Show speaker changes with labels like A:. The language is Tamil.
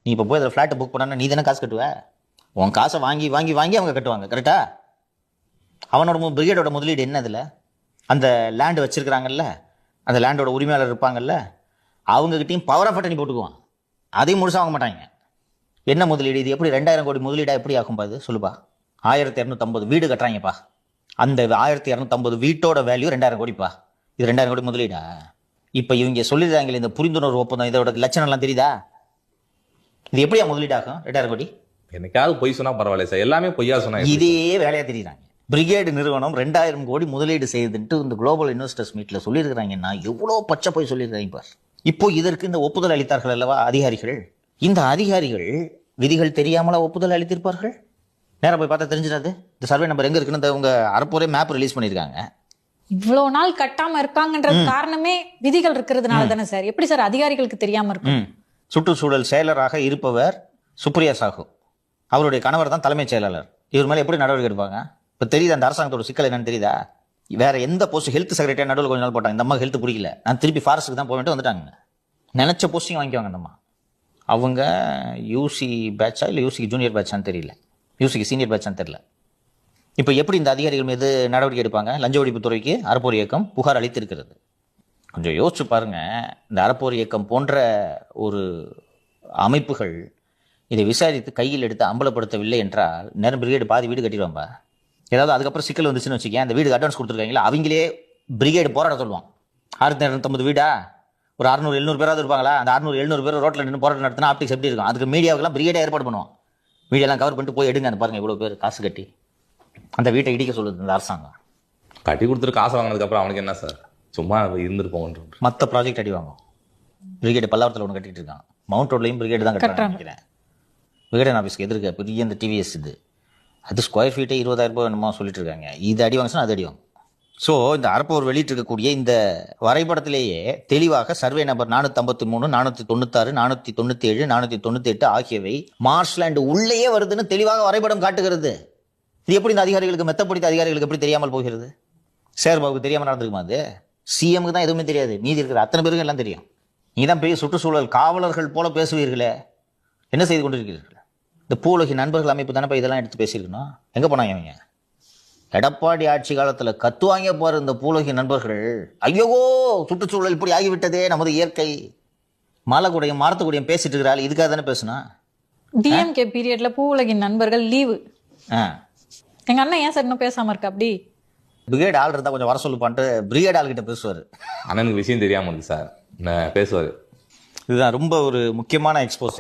A: நீ இப்போ போய் அதில் ஃப்ளாட்டை புக் பண்ணா நீ தானே காசு கட்டுவ. உன் காசை வாங்கி வாங்கி வாங்கி அவங்க கட்டுவாங்க. கரெக்டா? அவனோட பிரிகேடோட முதலீடு என்ன அதில்? அந்த லேண்டு வச்சிருக்கிறாங்கல்ல, அந்த லேண்டோட உரிமையாளர் இருப்பாங்கல்ல, அவங்ககிட்டையும் பவர் ஆஃப் அட்டர்னி போட்டுக்குவான். அதையும் முழுசாக வாங்க மாட்டாங்க. என்ன முதலீடு இது? எப்படி 2000 கோடி முதலீடாக எப்படி ஆகும்பா இது? சொல்லுப்பா. 1250 வீடு கட்டுறாங்கப்பா. அந்த 1250 வீட்டோட வேல்யூ 2000 கோடிப்பா. இது 2000 கோடி முதலீடா? இப்போ இவங்க சொல்லிடுறாங்களே இந்த புரிந்துணர்வு ஒப்பந்தம், இதோட லட்சணம்லாம் தெரியுதா? இது எப்படியா முதலீடாகும் 2000 கோடி?
B: என்னைக்காவது பொய் சொன்னா பரவாயில்ல சார், எல்லாமே பொய்யா சொன்னா
A: இதே வேலையா தெரியுறாங்க. பிரிகேடு நிறுவனம் 2000 கோடி முதலீடு செய்துட்டு இந்த குளோபல் இன்வெஸ்டர்ஸ் மீட்ல சொல்லியிருக்கிறாங்கன்னா எவ்வளோ பச்சை போய் சொல்லியிருக்காங்க பார். இப்போ இதற்கு இந்த ஒப்புதல் அளித்தார்கள் அல்லவா அதிகாரிகள். இந்த அதிகாரிகள் விதிகள் தெரியாமலா ஒப்புதல் அளித்திருப்பார்கள்? நேரம் போய் பார்த்தா தெரிஞ்சிடாது. இந்த சர்வே நம்பர் எங்க இருக்குன்னு உங்க அரப்போரே மேப் ரிலீஸ் பண்ணியிருக்காங்க.
C: இவ்வளவு நாள் கட்டாம இருக்காங்கன்றது காரணமே விதிகள் இருக்கிறதுனால தானே சார். எப்படி சார் அதிகாரிகளுக்கு தெரியாம இருக்கும்?
A: சுற்றுச்சூழல் செயலராக இருப்பவர் சுப்ரியா சாஹூ, அவருடைய கணவர் தான் தலைமைச் செயலாளர். இவர் மேலே எப்படி நடவடிக்கை எடுப்பாங்க? இப்போ தெரியுது அந்த அரசாங்கத்தோட சிக்கல் என்னன்னு தெரியுதா? வேற எந்த போஸ்ட் ஹெல்த் செக்ரட்டரி நடுவில் கொஞ்ச நாள் போட்டாங்க. இந்த அம்மா ஹெல்த் பிடிக்கல, நான் திருப்பி ஃபாரஸ்ட்டுக்கு தான் போயிட்டு வந்துட்டாங்க. நினைச்ச போஸ்டிங் வாங்கிக்குவாங்க அந்த அம்மா. அவங்க யூசி பேட்சா இல்லை யூசிக்கு ஜூனியர் பேட்சான்னு தெரியல, யூசிக்கு சீனியர் பேட்சான்னு தெரியல. இப்போ எப்படி இந்த அதிகாரிகள் மீது நடவடிக்கை எடுப்பாங்க? லஞ்ச ஒழிப்புத்துறைக்கு அறப்போர் இயக்கம் புகார் அளித்திருக்கிறது. கொஞ்சம் யோசிச்சு பாருங்க. இந்த அறப்போர் இயக்கம் போன்ற ஒரு அமைப்புகள் இதை விசாரித்து கையில் எடுத்து அம்பலப்படுத்தவில்லை என்றால் நேரம் பிரிகேடு பாதி வீடு கட்டிடுவாம்பா. ஏதாவது அதுக்கப்புறம் சிக்கல் வந்துச்சுன்னு வச்சுக்கேன், அந்த வீடு அட்வான்ஸ் கொடுத்துருக்காங்களா அவங்களே பிரிகேடு போராட சொல்லுவான். 1250 வீடா ஒரு 600-700 பேராவது இருப்பாங்களா? அந்த 600-700 பேர் ரோட்டில் நின்று போராட்டம் நடத்தினா ஆப்டிக்ஸ் எப்படி இருக்கும்? அதுக்கு மீடியாவுக்கெல்லாம் பிரிகேடே ஏற்பாடு பண்ணுவான். மீடியாலாம் கவர் பண்ணிட்டு போய் எடுங்க, அந்த பாருங்க இவ்வளோ பேர் காசு கட்டி அந்த வீட்டை இடிக்க சொல்லுது இந்த அரசாங்கம்.
B: கட்டி கொடுத்துட்டு காசு வாங்கினதுக்கு அப்புறம் அவனுக்கு என்ன சார், சும்மா இருந்துருப்போம்.
A: மற்ற ப்ராஜெக்ட் அடி வாங்கும். பிரிகேடு பல்லாவரத்தில் ஒன்று கட்டிட்டு இருக்கான். மவுண்ட் ரோட்லையும் பிரிகேடு தான் கட்டுறாங்க நினைக்கிறேன். விகடன் ஆஃபீஸ்க்கு எதிர்க்க பெரிய இந்த டிவிஎஸ் இது, அது ஸ்கொயர் ஃபீட்டே 20,000 ரூபாய் என்னமோ சொல்லிட்டு இருக்காங்க. இது அடி வாங்கினா அது அடி வாங்கும். ஸோ இந்த அறப்போர் வெளியிட்டிருக்கக்கூடிய இந்த வரைபடத்திலேயே தெளிவாக சர்வே நம்பர் 453, 496, 497, 498 ஆகியவை மார்ஷ்லேண்டு உள்ளேயே வருதுன்னு தெளிவாக வரைபடம் காட்டுகிறது. இது எப்படி இந்த அதிகாரிகளுக்கு, மெத்த பிடித்த அதிகாரிகளுக்கு எப்படி தெரியாமல் போகிறது? சேர்பாவுக்கு தெரியாமல் நடந்திருக்குமா? அது சிஎம்க்கு தான் எதுவுமே தெரியாது, மீதி இருக்கிற அத்தனை பேருக்கும் எல்லாம் தெரியும். நீ தான் பெரிய சுற்றுச்சூழல் காவலர்கள் போல பேசுவீர்களே, என்ன செய்து கொண்டிருக்கிறீர்கள்? இந்த பூலகி நண்பர்கள் அமைப்பு தானே இதெல்லாம் எடுத்து பேசியிருக்கணும். எங்கே போனாங்க அவங்க? எடப்பாடி ஆட்சி காலத்தில் கத்துவாங்க போகிற இந்த பூலகி நண்பர்கள், ஐயோ சுற்றுச்சூழல் இப்படி ஆகிவிட்டதே, நமது இயற்கை மலைக்கூடையும் மரத்துக்கூடையும் பேசிட்டு இருக்கிறாள். இதுக்காக தானே பேசுனா?
C: டிஎம்கே பீரியட்ல பூவுலகின் நண்பர்கள் லீவு. எங்க அண்ணன் ஏன் சார் இன்னும் பேசாம இருக்கு? அப்படி
A: பிரிகேட் ஆள் இருந்தால் கொஞ்சம் வர சொல்லுப்பான்ட்டு பிரிகேட் ஆள்கிட்ட பேசுவார்.
B: அண்ணனுக்கு விஷயம் தெரியாம இருக்கு சார், பேசுவார்.
A: இதுதான் ரொம்ப ஒரு முக்கியமான எக்ஸ்போஸ்.